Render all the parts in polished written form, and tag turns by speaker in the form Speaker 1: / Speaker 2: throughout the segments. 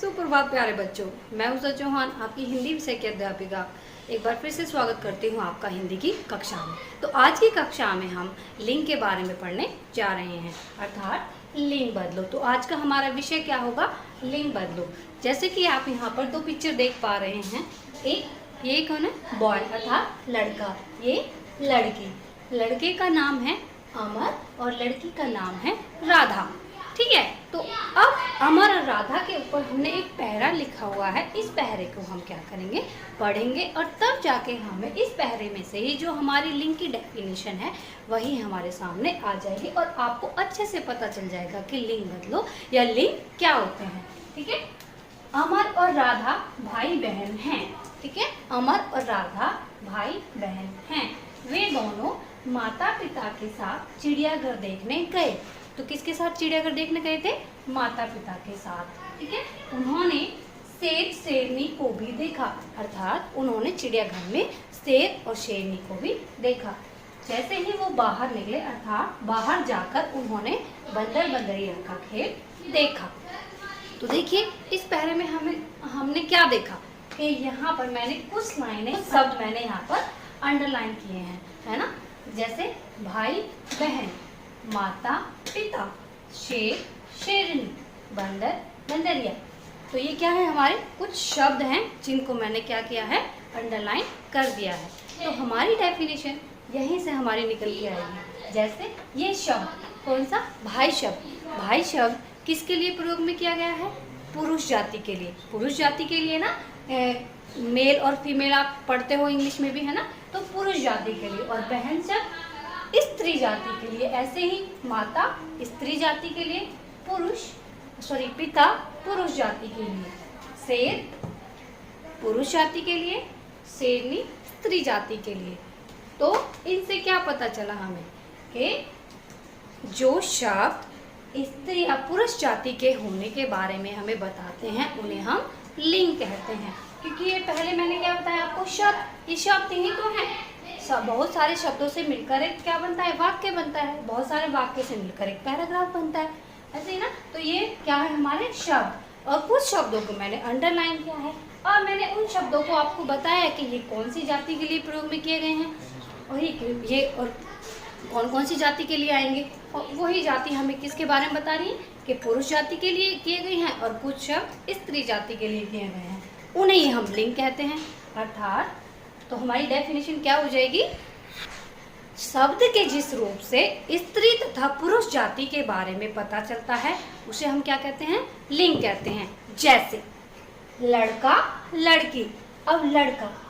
Speaker 1: सुप्रभात प्यारे बच्चों, मैं उषा चौहान आपकी हिंदी विषय की अध्यापिका एक बार फिर से स्वागत करती हूँ आपका हिंदी की कक्षा में। तो आज की कक्षा में हम लिंग के बारे में पढ़ने जा रहे हैं, अर्थात लिंग बदलो। तो आज का हमारा विषय क्या होगा? लिंग बदलो। जैसे कि आप यहाँ पर दो पिक्चर देख पा रहे हैं, ये कौन है? बॉय अर्थात लड़का, ये लड़की। लड़के का नाम है अमर और लड़की का नाम है राधा। ठीक है, तो अब अमर और राधा के ऊपर हमने एक पहरा लिखा हुआ है। इस पहरे को हम क्या करेंगे? पढ़ेंगे और तब जाके हमें इस पहरे में से ही जो हमारी लिंग की डेफिनेशन है वही हमारे सामने आ जाएगी और आपको अच्छे से पता चल जाएगा कि लिंग बदलो या लिंग क्या होते हैं। ठीक है, अमर और राधा भाई बहन हैं। ठीक है, अमर और राधा भाई बहन हैं। वे दोनों माता पिता के साथ चिड़ियाघर देखने गए। तो किसके साथ चिड़ियाघर देखने गए थे? माता पिता के साथ। ठीक है, उन्होंने शेर शेरनी को भी देखा, अर्थात उन्होंने चिड़ियाघर में शेर और शेरनी को भी देखा। जैसे ही वो बाहर निकले, अर्थात बाहर जाकर उन्होंने बंदर बंदरिया का खेल देखा। तो देखिए इस पहरे में हमने क्या देखा कि यहाँ पर मैंने कुछ लाइनें शब्द मैंने यहाँ पर अंडरलाइन किए हैं, है ना। जैसे भाई बहन, माता पिता, शेर शेरनी, बंदर बंदरिया। तो ये क्या है? हमारे कुछ शब्द हैं जिनको मैंने क्या किया है? अंडरलाइन कर दिया है। तो हमारी डेफिनेशन यहीं से हमारी निकल के आएगी। जैसे ये शब्द कौन सा? भाई शब्द। भाई शब्द किसके लिए प्रयोग में किया गया है? पुरुष जाति के लिए। पुरुष जाति के लिए ना, मेल और फीमेल आप पढ़ते हो इंग्लिश में भी, है ना। तो पुरुष जाति के लिए। और बहन शब्द स्त्री जाति के लिए। ऐसे ही माता स्त्री जाति के लिए, पिता पुरुष जाति के लिए, शेर पुरुष जाति के लिए, शेरनी स्त्री जाति के लिए। तो इनसे क्या पता चला हमें कि जो शब्द स्त्री या पुरुष जाति के होने के बारे में हमें बताते हैं उन्हें हम लिंग कहते हैं। क्योंकि ये पहले मैंने क्या बताया आपको? शब्द। ये शब्द ही तो है। बहुत सारे शब्दों से मिलकर एक क्या बनता है? वाक्य बनता है। बहुत सारे वाक्य से मिलकर एक पैराग्राफ बनता है, ऐसे ही ना। तो ये क्या है? हमारे शब्द। और कुछ शब्दों को मैंने अंडरलाइन किया है और मैंने उन शब्दों को आपको बताया कि ये कौन सी जाति के लिए प्रयोग में किए गए हैं और ये और कौन कौन सी जाति के लिए आएंगे। और वही जाति हमें किसके बारे में बता रही है कि पुरुष जाति के लिए किए गए हैं और कुछ शब्द स्त्री जाति के लिए किए गए हैं, उन्हें ही हम लिंग कहते हैं। अर्थात तो हमारी डेफिनेशन क्या हो जाएगी? शब्द के जिस रूप से स्त्री तथा पुरुष जाति के बारे में पता चलता है उसे हम क्या कहते हैं? लिंग कहते हैं। जैसे लड़का लड़की। अब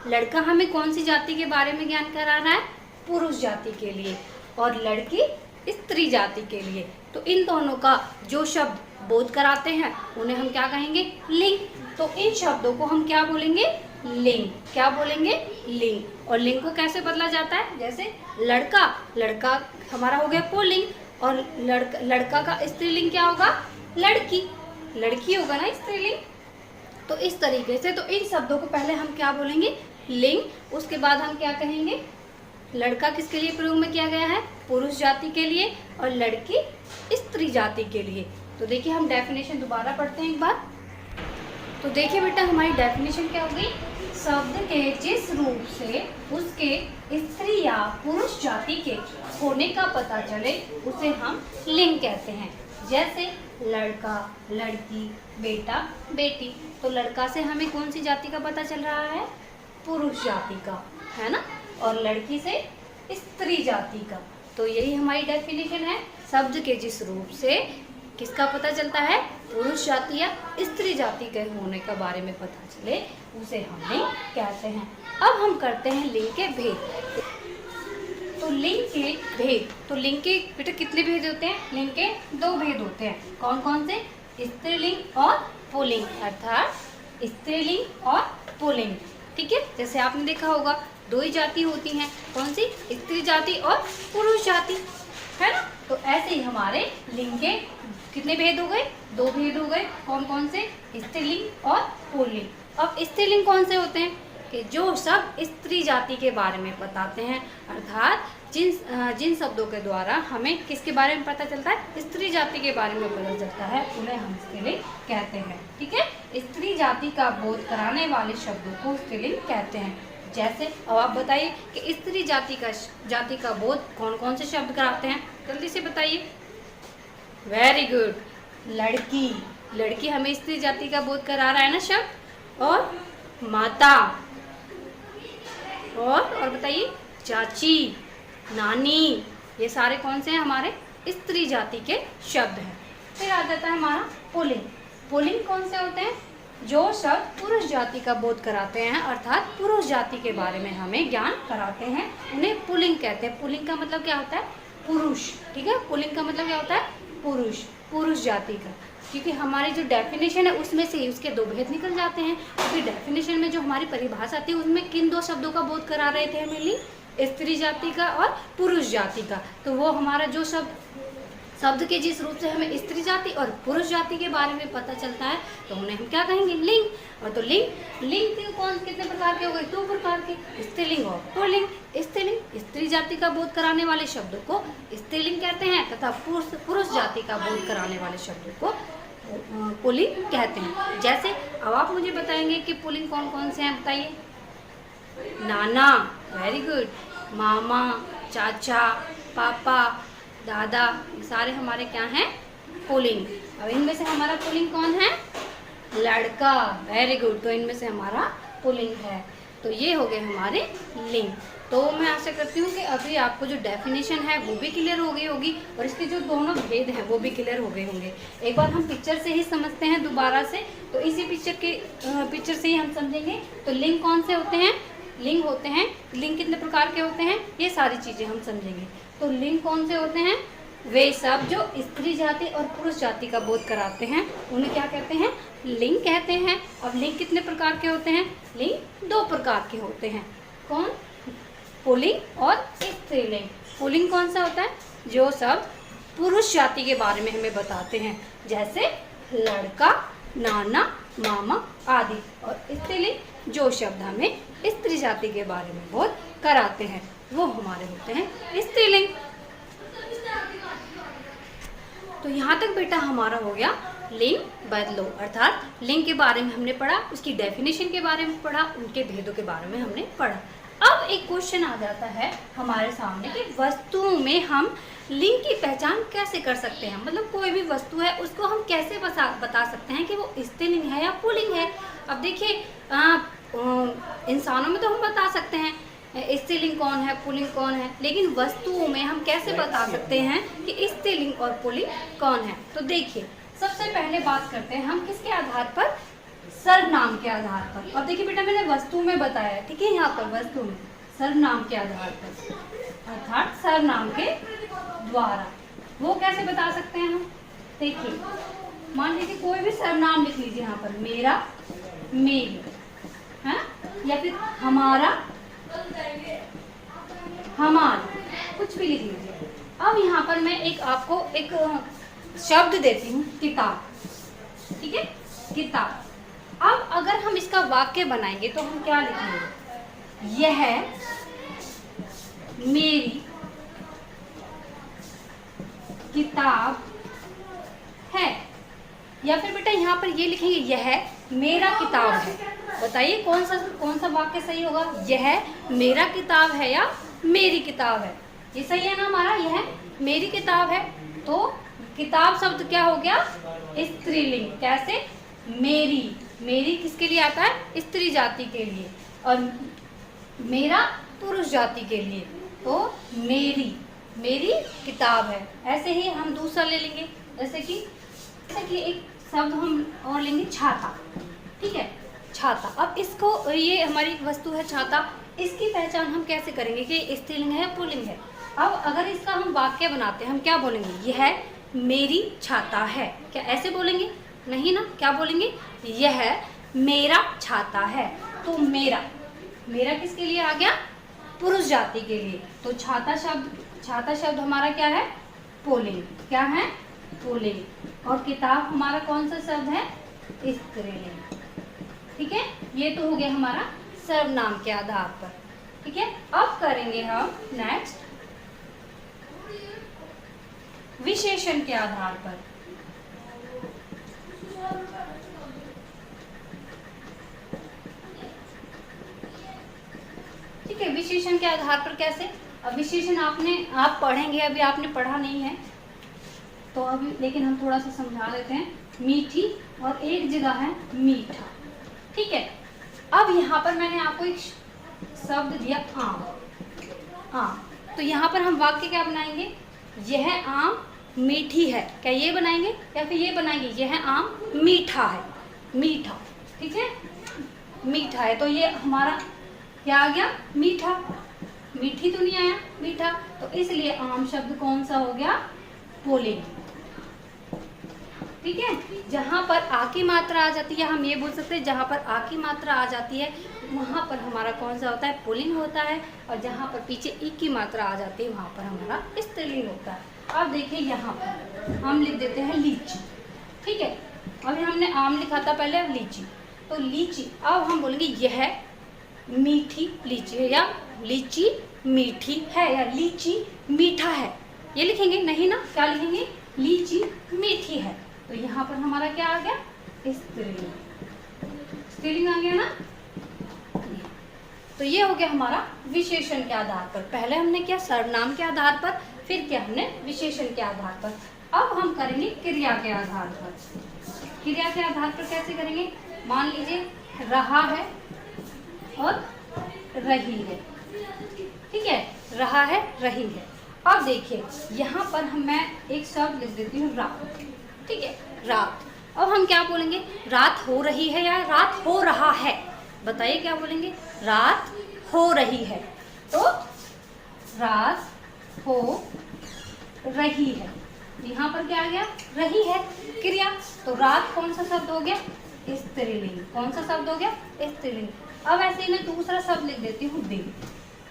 Speaker 1: लड़का हमें कौन सी जाति के बारे में ज्ञान करा रहा है? पुरुष जाति के लिए। और लड़की स्त्री जाति के लिए। तो इन दोनों का जो शब्द बोध कराते हैं उन्हें हम क्या कहेंगे? लिंग। तो इन शब्दों को हम क्या बोलेंगे? लिंग। क्या बोलेंगे? लिंग। और लिंग को कैसे बदला जाता है? जैसे लड़का हमारा हो गया पुल्लिंग और लड़का का स्त्रीलिंग क्या होगा? लड़की होगा ना स्त्रीलिंग। तो इस तरीके से तो इन शब्दों को पहले हम क्या बोलेंगे? लिंग। उसके बाद हम क्या कहेंगे? लड़का किसके लिए प्रयोग में किया गया है? पुरुष जाति के लिए और लड़की स्त्री जाति के लिए। तो देखिए हम डेफिनेशन दोबारा पढ़ते हैं एक बार। तो देखिए बेटा हमारी डेफिनेशन क्या होगी? शब्द के जिस रूप से उसके स्त्री या पुरुष जाति के होने का पता चले उसे हम लिंग कहते हैं। जैसे लड़का लड़की, बेटा बेटी। तो लड़का से हमें कौन सी जाति का पता चल रहा है? पुरुष जाति का, है ना। और लड़की से स्त्री जाति का। तो यही हमारी डेफिनेशन है। शब्द के जिस रूप से किसका पता चलता है? पुरुष जाति या स्त्री जाति के होने के बारे में पता चले उसे हम लिंग कहते हैं। अब हम करते हैं लिंग के भेद। तो लिंग के भेद, तो लिंग के बेटा कितने भेद होते हैं? लिंग के दो भेद होते हैं। कौन कौन से? स्त्रीलिंग और पुल्लिंग, अर्थात स्त्रीलिंग और पुल्लिंग। ठीक है, जैसे आपने देखा होगा दो ही जाति होती हैं। कौन सी? स्त्री जाति और पुरुष जाति, है ना। तो ऐसे ही हमारे लिंग के कितने भेद हो गए? दो भेद हो गए। कौन कौन से? स्त्रीलिंग और पुल्लिंग। अब स्त्रीलिंग कौन से होते हैं? कि जो सब स्त्री जाति के बारे में बताते हैं, अर्थात जिन शब्दों के द्वारा हमें किसके बारे में पता चलता है? स्त्री जाति के बारे में पता चलता है, उन्हें हम स्त्रीलिंग कहते हैं। ठीक है, स्त्री जाति का बोध कराने वाले शब्दों को स्त्रीलिंग कहते हैं। जैसे अब आप बताइए कि स्त्री जाति का बोध कौन कौन से शब्द कराते हैं, जल्दी से बताइए। वेरी गुड, लड़की, लड़की हमें स्त्री जाति का बोध करा रहा है ना शब्द। और माता, और बताइए चाची, नानी, ये सारे कौन से हैं, हमारे स्त्री जाति के शब्द हैं। फिर आ जाता है हमारा पुल्लिंग। पुल्लिंग कौन से होते हैं, जो शब्द पुरुष जाति का बोध कराते हैं, अर्थात पुरुष जाति के बारे में हमें ज्ञान कराते हैं, उन्हें पुल्लिंग कहते हैं। पुल्लिंग का मतलब क्या होता है, पुरुष, ठीक है। पुल्लिंग का मतलब क्या होता है, पुरुष, पुरुष जाति का। क्योंकि हमारी जो डेफिनेशन है उसमें से उसके दो भेद निकल जाते हैं। क्योंकि डेफिनेशन में जो हमारी परिभाषा थी उसमें किन दो शब्दों का बोध करा रहे थे हमें, स्त्री जाति का और पुरुष जाति का। तो वो हमारा जो शब्द के जिस रूप से हमें स्त्री जाति और पुरुष जाति के बारे में पता चलता है तो उन्हें हम क्या कहेंगे, लिंग। और तो लिंग कौन कितने प्रकार के हो गए, दो प्रकार के, स्त्रीलिंग और पुल्लिंग। स्त्रीलिंग स्त्री जाति का बोध कराने वाले शब्दों को स्त्रीलिंग कहते हैं तथा पुरुष जाति का बोध कराने वाले शब्दों को पुल्लिंग कहते हैं। जैसे अब आप मुझे बताएंगे कि पुल्लिंग कौन कौन से हैं, बताइए। नाना, वेरी गुड, मामा, चाचा, पापा, दादा, ये सारे हमारे क्या हैं, पुल्लिंग। अब इनमें से हमारा पुल्लिंग कौन है, लड़का, वेरी गुड, तो इनमें से हमारा पुल्लिंग है। तो ये हो गए हमारे लिंग। तो मैं आशा करती हूँ कि अभी आपको जो डेफिनेशन है वो भी क्लियर हो गई होगी और इसके जो दोनों भेद हैं वो भी क्लियर हो गए होंगे। एक बार हम पिक्चर से ही समझते हैं दोबारा से, तो इसी पिक्चर से ही हम समझेंगे। तो लिंग कौन से होते हैं, लिंग होते हैं, लिंग कितने प्रकार के होते हैं, ये सारी चीज़ें हम समझेंगे। तो लिंग कौन से होते हैं, वे सब जो स्त्री जाति और पुरुष जाति का बोध कराते हैं उन्हें क्या कहते हैं, लिंग कहते हैं। अब लिंग कितने प्रकार के होते हैं, लिंग दो प्रकार के होते हैं, कौन, पुल्लिंग और स्त्रीलिंग। पुल्लिंग कौन सा होता है, जो सब पुरुष जाति के बारे में हमें बताते हैं, जैसे लड़का, नाना, मामा आदि। और स्त्रीलिंग जो शब्द हमें स्त्री जाति के बारे में बोध कराते हैं वो हमारे होते हैं स्त्रीलिंग। तो यहाँ तक बेटा हमारा हो गया लिंग बदलो, अर्थात लिंग के बारे में हमने पढ़ा, उसकी डेफिनेशन के बारे में पढ़ा, उनके भेदों के बारे में हमने पढ़ा। अब एक क्वेश्चन आ जाता है हमारे सामने कि वस्तुओं में हम लिंग की पहचान कैसे कर सकते हैं, मतलब कोई भी वस्तु है उसको हम कैसे बता सकते हैं कि वो स्त्रीलिंग है या पुल्लिंग है। अब देखिए इंसानों में तो हम बता सकते हैं स्त्रीलिंग कौन है, पुल्लिंग कौन है, लेकिन वस्तुओं में हम कैसे बता सकते हैं कि स्त्रीलिंग और पुल्लिंग कौन है। तो देखिए सबसे पहले बात करते हैं हम किसके आधार पर, सर्वनाम के आधार पर। और देखिए बेटा मैंने वस्तु में बताया, ठीक है, यहाँ पर वस्तु में सर्वनाम के आधार पर, अर्थात सर्वनाम के द्वारा। वो कैसे बता सकते हैं हम, देखिए मान लीजिए कोई भी सर्वनाम लिख लीजिए यहाँ पर, मेरा, मेरी, है, या फिर हमारा, हमारा, कुछ भी लिख लीजिए। अब यहाँ पर मैं आपको एक शब्द देती हूँ, किताब, ठीक है, किताब। अब अगर हम इसका वाक्य बनाएंगे तो हम क्या लिखेंगे, यह मेरी किताब है, या फिर बेटा यहाँ पर ये लिखेंगे यह मेरा किताब है। बताइए कौन सा वाक्य सही होगा, यह मेरा किताब है या मेरी किताब है, ये सही है ना हमारा, यह मेरी किताब है। तो किताब शब्द क्या हो गया, स्त्रीलिंग, कैसे, मेरी, मेरी किसके लिए आता है, स्त्री जाति के लिए, और मेरा पुरुष जाति के लिए। तो मेरी, मेरी किताब है। ऐसे ही हम दूसरा ले लेंगे, जैसे कि एक शब्द हम और लेंगे, छाता, ठीक है, छाता। अब इसको, ये हमारी वस्तु है छाता, इसकी पहचान हम कैसे करेंगे कि स्त्रीलिंग है या पुल्लिंग है। अब अगर इसका हम वाक्य बनाते हैं, हम क्या बोलेंगे, यह मेरी छाता है, क्या ऐसे बोलेंगे, नहीं ना, क्या बोलेंगे, यह मेरा छाता है। तो मेरा, मेरा किसके लिए आ गया, पुरुष जाति के लिए। तो छाता शब्द हमारा क्या है, पुल्लिंग, क्या है, पुल्लिंग। और किताब हमारा कौन सा शब्द है, स्त्रीलिंग, ठीक है। ये तो हो गया हमारा सर्वनाम के आधार पर, ठीक है। अब करेंगे हम नेक्स्ट विशेषण के आधार पर। ठीक है। विशेषण के आधार पर कैसे, अब विशेषण आप पढ़ेंगे, अभी आपने पढ़ा नहीं है तो अभी, लेकिन हम थोड़ा सा समझा देते हैं। मीठी और एक जगह है मीठा, ठीक है। अब यहाँ पर मैंने आपको एक शब्द दिया आम, आम, तो यहाँ पर हम वाक्य क्या बनाएंगे, यह आम मीठी है, क्या ये बनाएंगे या फिर ये बनाएंगे, यह आम मीठा है, मीठा, ठीक है, मीठा है। तो ये हमारा क्या आ गया, मीठा, मीठी तो नहीं आया, मीठा, तो इसलिए आम शब्द कौन सा हो गया, पुल्लिंग, ठीक है। जहाँ पर आ की मात्रा आ जाती है, हम ये बोल सकते हैं जहाँ पर आ की मात्रा आ जाती है वहाँ पर हमारा कौन सा होता है, पुल्लिंग होता है, और जहाँ पर पीछे ई की मात्रा आ जाती है वहाँ पर हमारा स्त्रीलिंग होता है। अब देखिए यहाँ पर हम लिख देते हैं लीची, ठीक है। अभी हमने आम लिखा था पहले, अब लीची, तो लीची, अब हम बोलेंगे यह मीठी लीची है, या लीची मीठी है, या लीची मीठा है, ये लिखेंगे नहीं ना, क्या लिखेंगे, लीची मीठी है। तो यहाँ पर हमारा क्या आ गया, स्त्रीलिंग, स्त्रीलिंग आ गया ना। तो ये हो गया हमारा विशेषण के आधार पर, पहले हमने क्या सर्वनाम के आधार पर, फिर क्या हमने विशेषण के आधार पर। अब हम करेंगे क्रिया के आधार पर। क्रिया के आधार पर कैसे करेंगे, मान लीजिए रहा है और रही है, ठीक है, रहा है रही है। अब देखिए यहाँ पर मैं एक शब्द लिख देती हूँ रात, ठीक है, रात। अब हम क्या बोलेंगे, रात हो रही है या रात हो रहा है, बताइए क्या बोलेंगे, रात हो रही है, तो रात हो रही है, यहाँ पर क्या आ गया, रही है क्रिया, तो रात कौन सा शब्द हो गया, स्त्रीलिंग, कौन सा शब्द हो गया, स्त्रीलिंग। अब ऐसे ही मैं दूसरा शब्द लिख देती हूँ दिन।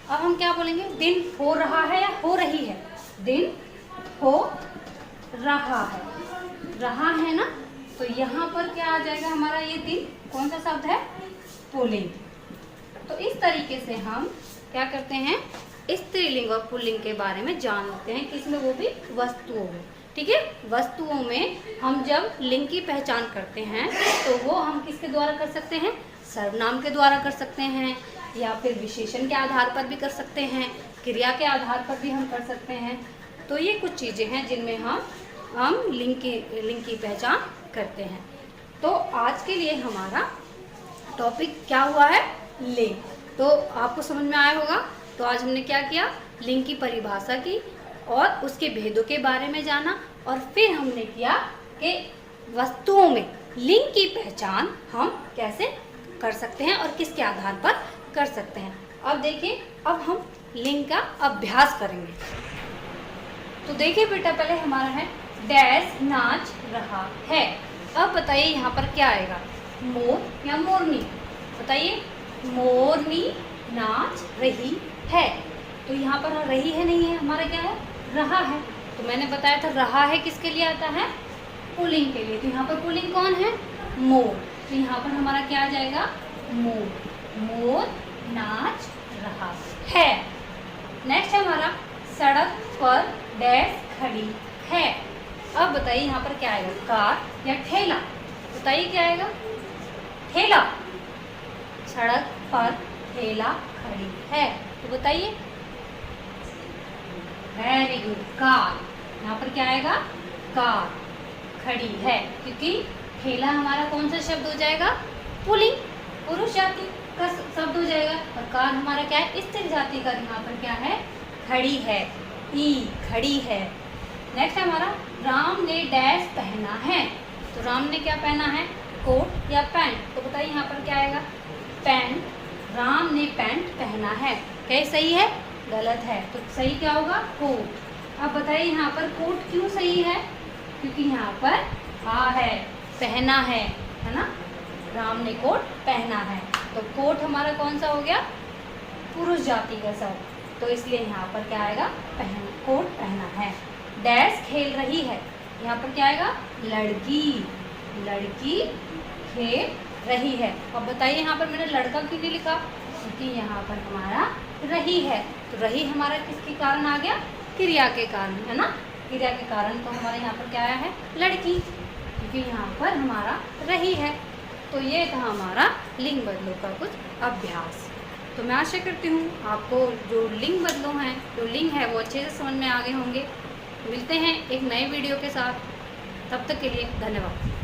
Speaker 1: अब हम क्या बोलेंगे, दिन हो रहा है या हो रही है, दिन हो रहा है ना, तो यहाँ पर क्या आ जाएगा हमारा, ये दिन कौन सा शब्द है, पुल्लिंग। तो इस तरीके से हम क्या करते हैं, स्त्रीलिंग और पुल्लिंग के बारे में जानते हैं, किसमें, वो भी वस्तुओं में, ठीक है। वस्तुओं में हम जब लिंग की पहचान करते हैं तो वो हम किसके द्वारा कर सकते हैं, सर्वनाम के द्वारा कर सकते हैं, या फिर विशेषण के आधार पर भी कर सकते हैं, क्रिया के आधार पर भी हम कर सकते हैं। तो ये कुछ चीज़ें हैं जिनमें हम लिंग की पहचान करते हैं। तो आज के लिए हमारा टॉपिक क्या हुआ है, लिंग। तो आपको समझ में आया होगा। तो आज हमने क्या किया, लिंग की परिभाषा की और उसके भेदों के बारे में जाना, और फिर हमने किया कि वस्तुओं में लिंग की पहचान हम कैसे कर सकते हैं और किसके आधार पर कर सकते हैं। अब देखिए, अब हम लिंग का अभ्यास करेंगे। तो देखिए बेटा, पहले हमारा है डैश नाच रहा है। अब बताइए यहाँ पर क्या आएगा, मोर या मोरनी, बताइए, मोरनी नाच रही है। तो यहाँ पर रही है नहीं है, हमारा क्या है, रहा है। तो मैंने बताया था रहा है किसके लिए आता है, पुल्लिंग के लिए। तो यहाँ पर पुल्लिंग कौन है, मोर। तो यहाँ पर हमारा क्या आ जाएगा, मोर, मोर नाच रहा है। नेक्स्ट है हमारा सड़क पर डैश खड़ी है। अब बताइए यहाँ पर क्या आएगा, कार या ठेला, बताइए क्या आएगा, ठेला। सड़क पर ठेला खड़ी है, तो बताइए, वेरी गुड, कार। यहाँ पर क्या आएगा, कार खड़ी है, क्योंकि ठेला हमारा कौन सा शब्द हो जाएगा, पुल्लिंग, पुरुष जाति का शब्द हो जाएगा, और कार हमारा क्या है, स्त्री जाति का। यहाँ पर क्या है, खड़ी है, ई खड़ी है। नेक्स्ट हमारा राम ने डैश पहना है। तो राम ने क्या पहना है, कोट या पैंट। तो बताइए यहाँ पर क्या आएगा, पैंट। राम ने पैंट पहना है, क्या सही है, गलत है। तो सही क्या होगा, कोट। अब बताइए यहाँ पर कोट क्यों सही है, क्योंकि यहाँ पर आ है, पहना है ना, राम ने कोट पहना है। तो कोट हमारा कौन सा हो गया, पुरुष जाति का शब्द, तो इसलिए यहाँ पर क्या आएगा, कोट पहना है। डैश खेल रही है, यहाँ पर क्या आएगा, लड़की, लड़की खेल रही है। अब बताइए यहाँ पर मैंने लड़का क्यों नहीं लिखा, क्योंकि यहाँ पर हमारा रही है। तो रही हमारा किसके कारण आ गया, क्रिया के कारण, है ना, क्रिया के कारण। तो हमारे यहाँ पर क्या आया है, लड़की, क्योंकि यहाँ पर हमारा रही है। तो ये था हमारा लिंग बदलों का कुछ अभ्यास। तो मैं आशा करती हूँ आपको जो लिंग बदलो हैं, जो लिंग है वो अच्छे से समझ में आ गए होंगे। मिलते हैं एक नए वीडियो के साथ, तब तक के लिए धन्यवाद।